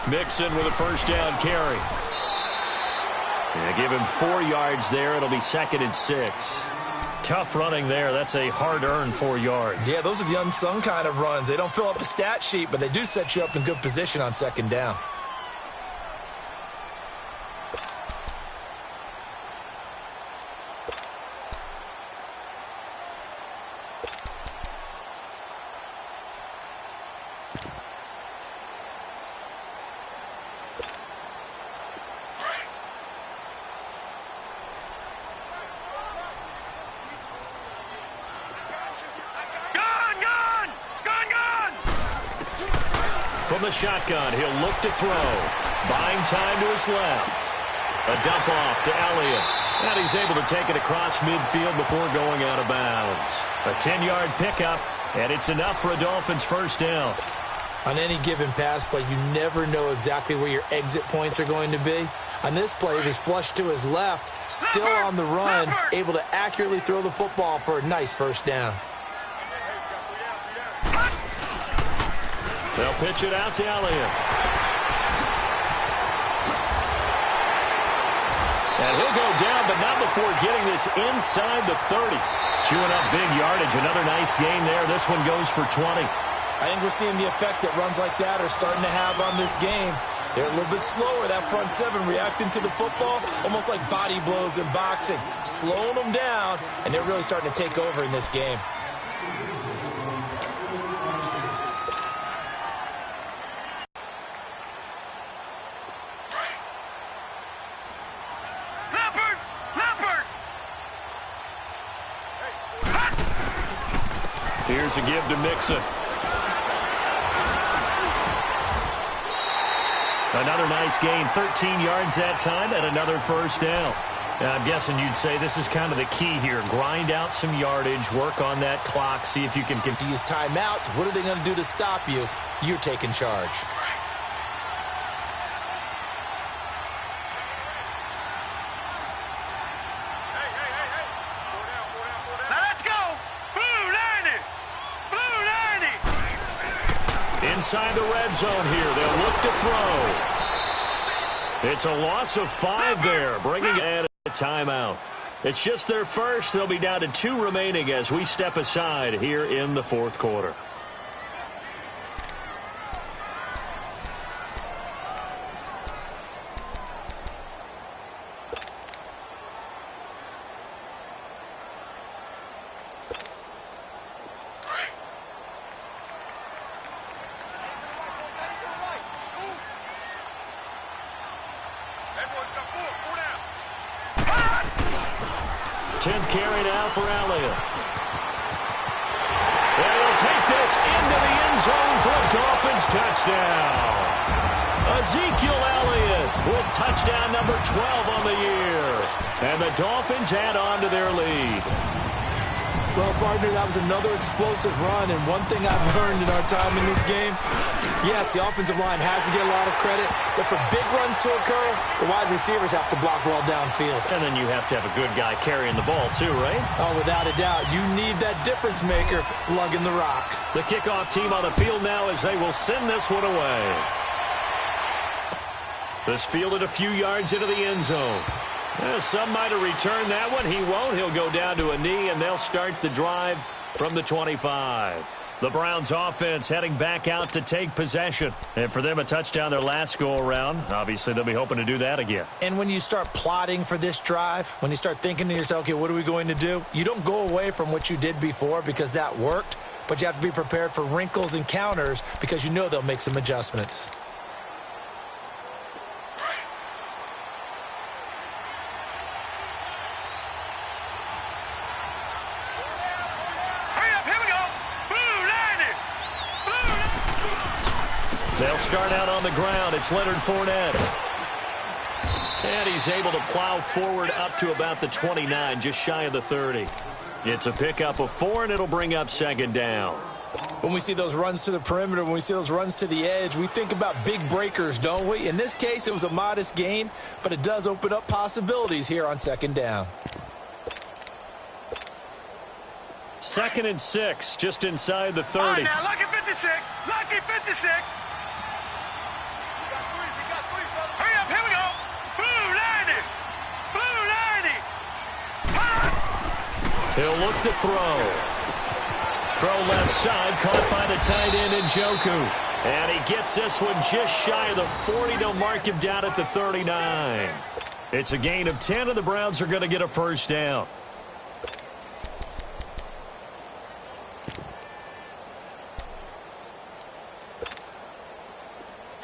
Mixon with a 1st down carry. Yeah, give him 4 yards there. It'll be 2nd and 6. Tough running there. That's a hard-earned 4 yards. Yeah, those are the unsung kind of runs. They don't fill up the stat sheet, but they do set you up in good position on 2nd down. From the shotgun, he'll look to throw. Buying time to his left. A dump off to Elliott. And he's able to take it across midfield before going out of bounds. A 10-yard pickup, and it's enough for a Dolphins first down. On any given pass play, you never know exactly where your exit points are going to be. On this play, he's flushed to his left, still on the run, able to accurately throw the football for a nice first down. They'll pitch it out to Elliott. And he'll go down, but not before getting this inside the 30. Chewing up big yardage. Another nice gain there. This one goes for 20. I think we're seeing the effect that runs like that are starting to have on this game. They're a little bit slower, that front seven, reacting to the football, almost like body blows in boxing, slowing them down, and they're really starting to take over in this game. Here's a give to Mixon. Another nice gain, 13 yards that time, and another first down. Now, I'm guessing you'd say this is kind of the key here. Grind out some yardage, work on that clock, see if you can use timeouts. What are they going to do to stop you? You're taking charge. Inside the red zone here. They'll look to throw. It's a loss of 5 there, bringing it a timeout. It's just their first. They'll be down to 2 remaining as we step aside here in the fourth quarter. Carry now for Elliott. And he'll take this into the end zone for a Dolphins touchdown. Ezekiel Elliott with touchdown number 12 on the year. And the Dolphins add on to their lead. Well, partner, that was another explosive run, and one thing I've learned in our time in this game, yes, the offensive line has to get a lot of credit, but for big runs to occur, the wide receivers have to block well downfield. And then you have to have a good guy carrying the ball too, right? Oh, without a doubt. You need that difference maker lugging the rock. The kickoff team on the field now as they will send this one away. This fielded a few yards into the end zone. Some might have returned that one. He won't. He'll go down to a knee, and they'll start the drive from the 25. The Browns offense heading back out to take possession. And for them, a touchdown their last go-around. Obviously, they'll be hoping to do that again. And when you start plotting for this drive, when you start thinking to yourself, okay, what are we going to do? You don't go away from what you did before because that worked, but you have to be prepared for wrinkles and counters because you know they'll make some adjustments. They'll start out on the ground. It's Leonard Fournette. And he's able to plow forward up to about the 29, just shy of the 30. It's a pickup of 4, and it'll bring up second down. When we see those runs to the perimeter, when we see those runs to the edge, we think about big breakers, don't we? In this case, it was a modest gain, but it does open up possibilities here on second down. 2nd and 6, just inside the 30. All right, now, lucky 56. Lucky 56. Hurry up, here we go. Blue 90. Blue 90. He'll look to throw. Throw left side, caught by the tight end Njoku. And he gets this one just shy of the 40. They'll mark him down at the 39. It's a gain of 10, and the Browns are going to get a first down.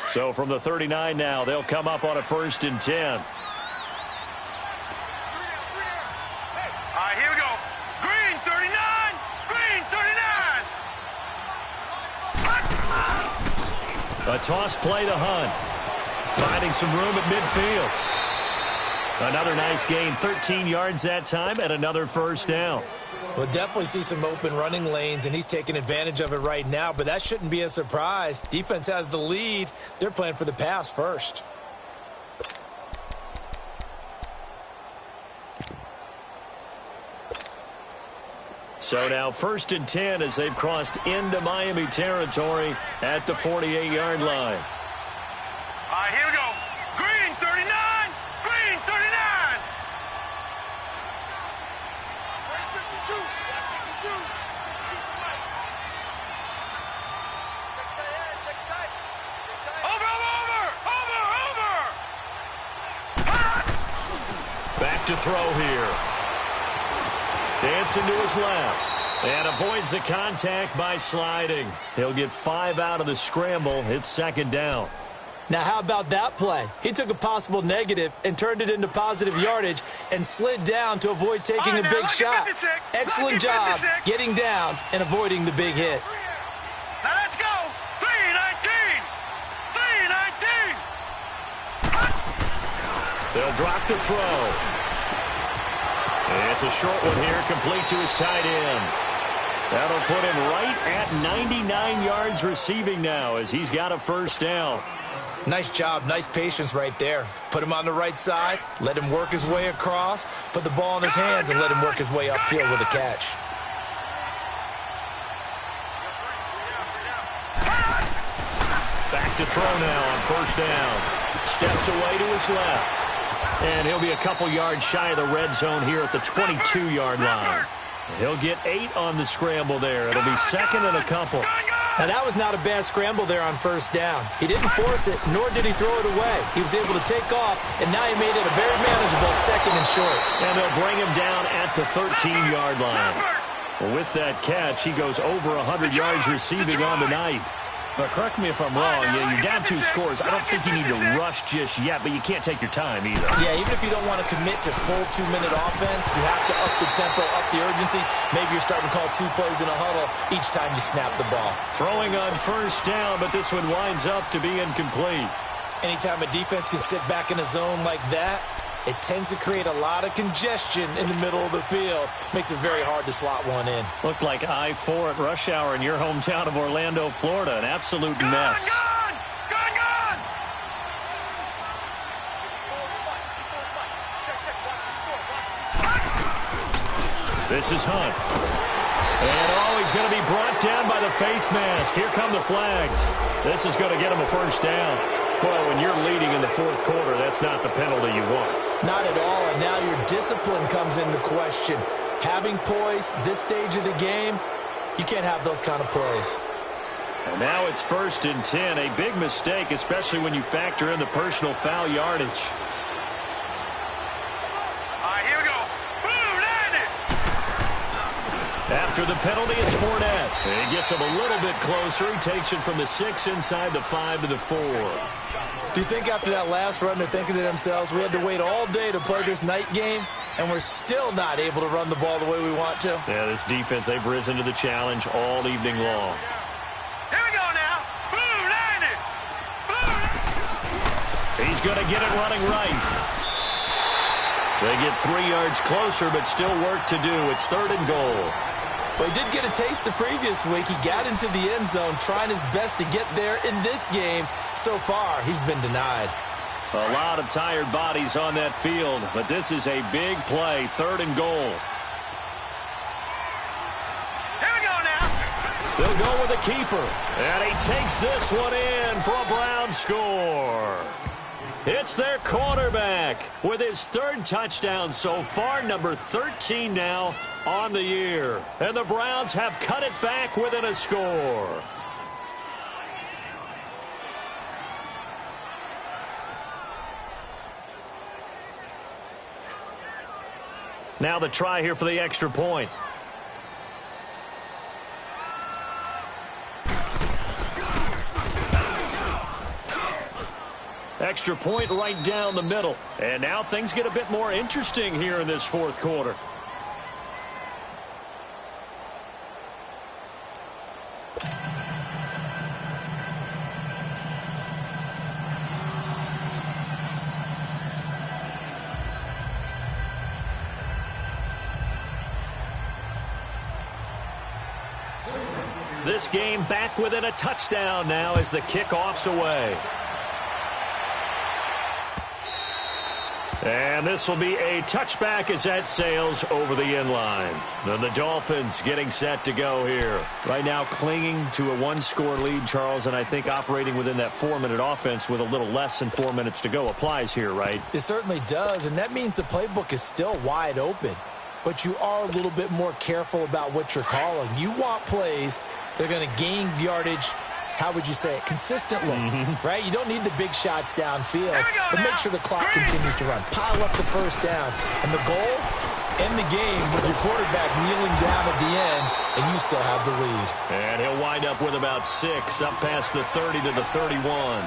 So from the 39 now, they'll come up on a 1st and 10. All right, here we go. Green 39. Green 39. A toss play to Hunt. Finding some room at midfield. Another nice gain, 13 yards that time, and another first down. We'll definitely see some open running lanes, and he's taking advantage of it right now, but that shouldn't be a surprise. Defense has the lead. They're playing for the pass first. So now 1st and 10 as they've crossed into Miami territory at the 48-yard line. All right, here we go. Green 39. Green 39. 52. 52. 52 over. Back to throw here. Dancing to his left. And avoids the contact by sliding. He'll get 5 out of the scramble. It's 2nd down. Now, how about that play? He took a possible negative and turned it into positive yardage and slid down to avoid taking a big shot. Excellent job getting down and avoiding the big hit. Now let's go. 319. 319. They'll drop the throw. It's a short one here, complete to his tight end. That'll put him right at 99 yards receiving now as he's got a first down. Nice job, nice patience right there. Put him on the right side, let him work his way across, put the ball in his hands, and let him work his way upfield with a catch. Back to throw now on first down. Steps away to his left. And he'll be a couple yards shy of the red zone here at the 22-yard line. He'll get 8 on the scramble there. It'll be 2nd and a couple. Now, that was not a bad scramble there on first down. He didn't force it, nor did he throw it away. He was able to take off, and now he made it a very manageable 2nd and short. And they'll bring him down at the 13-yard line. Well, with that catch, he goes over 100 yards receiving on the night. But correct me if I'm wrong, you're down 2 scores. I don't think you need to rush just yet, but you can't take your time either. Yeah, even if you don't want to commit to full 2-minute offense, you have to up the tempo, up the urgency. Maybe you're starting to call 2 plays in a huddle each time you snap the ball. Throwing on first down, but this one winds up to be incomplete. Anytime a defense can sit back in a zone like that, it tends to create a lot of congestion in the middle of the field. Makes it very hard to slot one in. Looked like I-4 at rush hour in your hometown of Orlando, Florida. An absolute mess. Gone! This is Hunt. And he's going to be brought down by the face mask. Here come the flags. This is going to get him a first down. Well, when you're leading in the 4th quarter, that's not the penalty you want. Not at all, and now your discipline comes into question. Having poise this stage of the game, you can't have those kind of plays. And now it's 1st and 10, a big mistake, especially when you factor in the personal foul yardage. All right, here we go. Boom, landed. After the penalty, it's Fournette. He gets him a little bit closer. He takes it from the 6 inside the 5 to the 4. Do you think after that last run they're thinking to themselves, we had to wait all day to play this night game, and we're still not able to run the ball the way we want to? Yeah, this defense, they've risen to the challenge all evening long. Here we go now. Boom, landed. Boom. He's going to get it running right. They get 3 yards closer, but still work to do. It's 3rd and goal. Well, he did get a taste the previous week. He got into the end zone, trying his best to get there in this game. So far, he's been denied. A lot of tired bodies on that field, but this is a big play, 3rd and goal. Here we go now. They'll go with the keeper, and he takes this one in for a Brown score. It's their quarterback with his 3rd touchdown so far, number 13 now on the year. And the Browns have cut it back within a score. Now the try here for the extra point. Extra point right down the middle. And now things get a bit more interesting here in this 4th quarter. This game back within a touchdown now as the kickoff's away. And this will be a touchback as that sails over the end line. Then the Dolphins getting set to go here. Right now clinging to a one-score lead, Charles, and I think operating within that 4-minute offense with a little less than 4 minutes to go applies here, right? It certainly does, and that means the playbook is still wide open. But you are a little bit more careful about what you're calling. You want plays that are going to gain yardage, how would you say it, consistently, right? You don't need the big shots downfield, but make sure the clock continues to run. Pile up the first downs. And the goal, end the game with your quarterback kneeling down at the end, and you still have the lead. And he'll wind up with about 6, up past the 30 to the 31.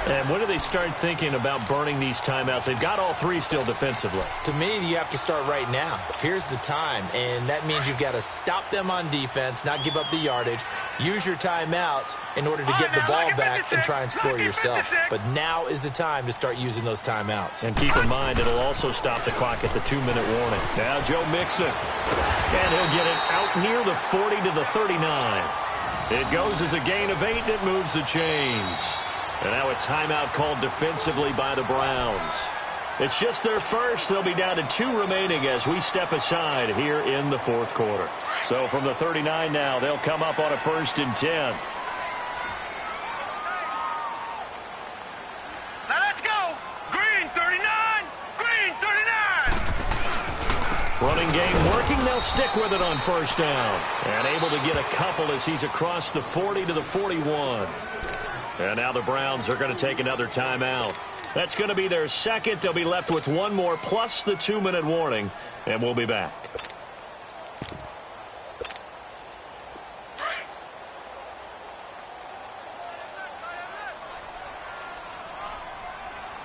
And when do they start thinking about burning these timeouts? They've got all 3 still defensively. To me, you have to start right now. Here's the time, and that means you've got to stop them on defense, not give up the yardage, use your timeouts in order to get the ball back and try and score yourself. But now is the time to start using those timeouts. And keep in mind, it'll also stop the clock at the 2-minute warning. Now Joe Mixon. And he'll get it out near the 40 to the 39. It goes as a gain of 8, and it moves the chains. And now a timeout called defensively by the Browns. It's just their first. They'll be down to 2 remaining as we step aside here in the fourth quarter. So from the 39 now, they'll come up on a 1st and 10. Now let's go. Green 39. Green 39. Running game working. They'll stick with it on 1st down. And able to get a couple as he's across the 40 to the 41. And now the Browns are going to take another timeout. That's going to be their second. They'll be left with 1 more plus the 2-minute warning. And we'll be back.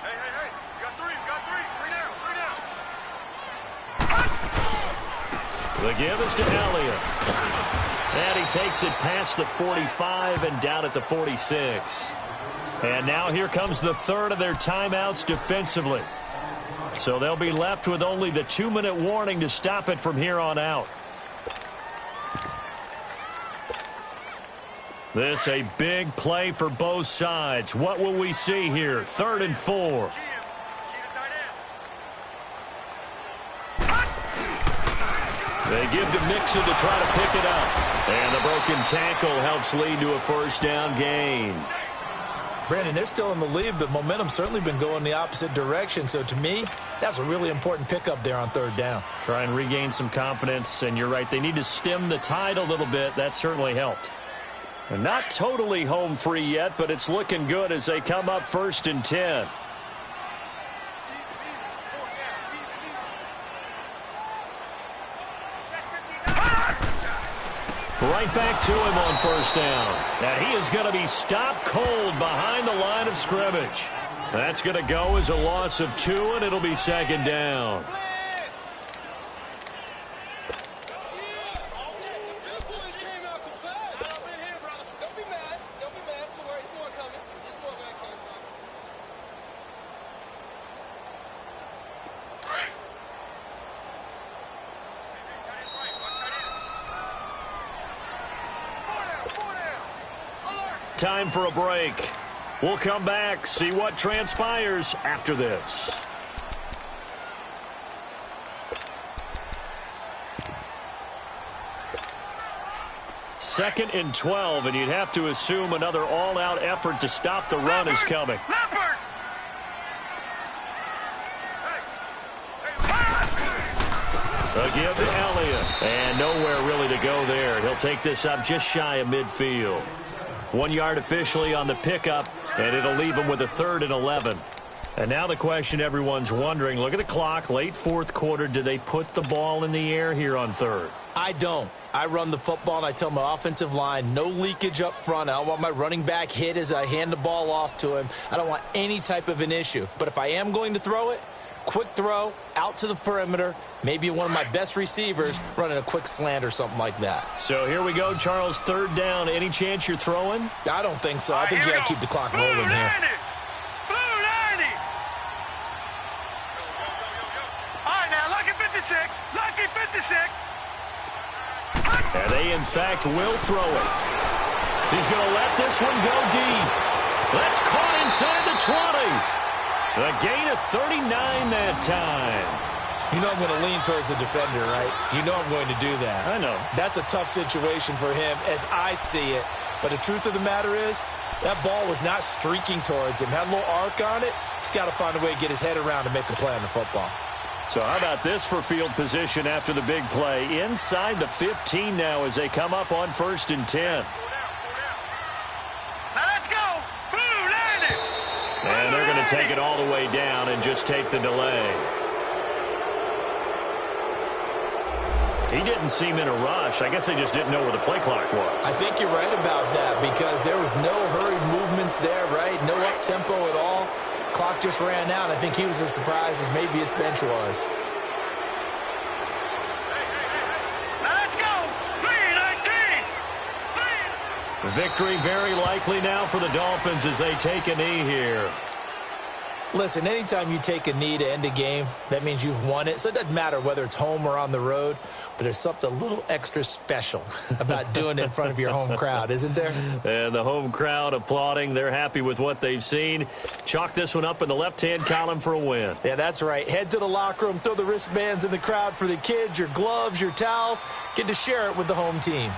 Hey, you got 3. The give is to Elliott. And he takes it past the 45 and down at the 46. And now here comes the 3rd of their timeouts defensively. So they'll be left with only the 2-minute warning to stop it from here on out. This a big play for both sides. What will we see here? 3rd and 4. They give to Mixon to try to pick it up. And the broken tackle helps lead to a 1st down gain. Brandon, they're still in the lead, but momentum's certainly been going the opposite direction. So to me, that's a really important pickup there on 3rd down. Try and regain some confidence, and you're right. They need to stem the tide a little bit. That certainly helped. And not totally home free yet, but it's looking good as they come up 1st and 10. Right back to him on 1st down. And he is going to be stopped cold behind the line of scrimmage. That's going to go as a loss of 2, and it'll be 2nd down. Time for a break. We'll come back, see what transpires after this. Second and 12, and you'd have to assume another all-out effort to stop the run is coming. A give to Elliott, and nowhere really to go there. He'll take this up just shy of midfield. 1 yard officially on the pickup, and it'll leave him with a 3rd and 11. And now the question everyone's wondering, look at the clock, late 4th quarter, do they put the ball in the air here on 3rd? I don't. I run the football, and I tell my offensive line, no leakage up front. I don't want my running back hit as I hand the ball off to him. I don't want any type of an issue. But if I am going to throw it, quick throw, out to the perimeter, maybe one of my best receivers running a quick slant or something like that. So here we go, Charles, 3rd down. Any chance you're throwing? I don't think so. I think you got to keep the clock rolling here. Blue 90. All right, now, lucky 56. Lucky 56. And they, in fact, will throw it. He's going to let this one go deep. That's caught inside the 20. A gain of 39 that time. You know I'm going to lean towards the defender, right? You know I'm going to do that. I know. That's a tough situation for him as I see it. But the truth of the matter is, that ball was not streaking towards him. Had a little arc on it. He's got to find a way to get his head around and make a play on the football. So how about this for field position after the big play? Inside the 15 now as they come up on 1st and 10. Now let's go. Blue landing. And they're going to take it all the way down and just take the delay. He didn't seem in a rush. I guess they just didn't know where the play clock was. I think you're right about that because there was no hurried movements there, right? No up-tempo at all. Clock just ran out. I think he was as surprised as maybe his bench was. Now let's go. 3-19. Victory very likely now for the Dolphins as they take a knee here. Listen, anytime you take a knee to end a game, that means you've won it. So it doesn't matter whether it's home or on the road, but there's something a little extra special about doing it in front of your home crowd, isn't there? And the home crowd applauding. They're happy with what they've seen. Chalk this one up in the left-hand column for a win. Yeah, that's right. Head to the locker room, throw the wristbands in the crowd for the kids, your gloves, your towels. Get to share it with the home team.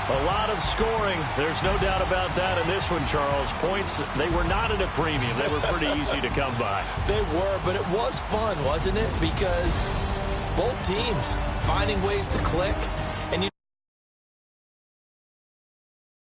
A lot of scoring. There's no doubt about that in this one, Charles. Points, they were not at a premium. They were pretty easy to come by. They were, but it was fun, wasn't it? Because both teams finding ways to click,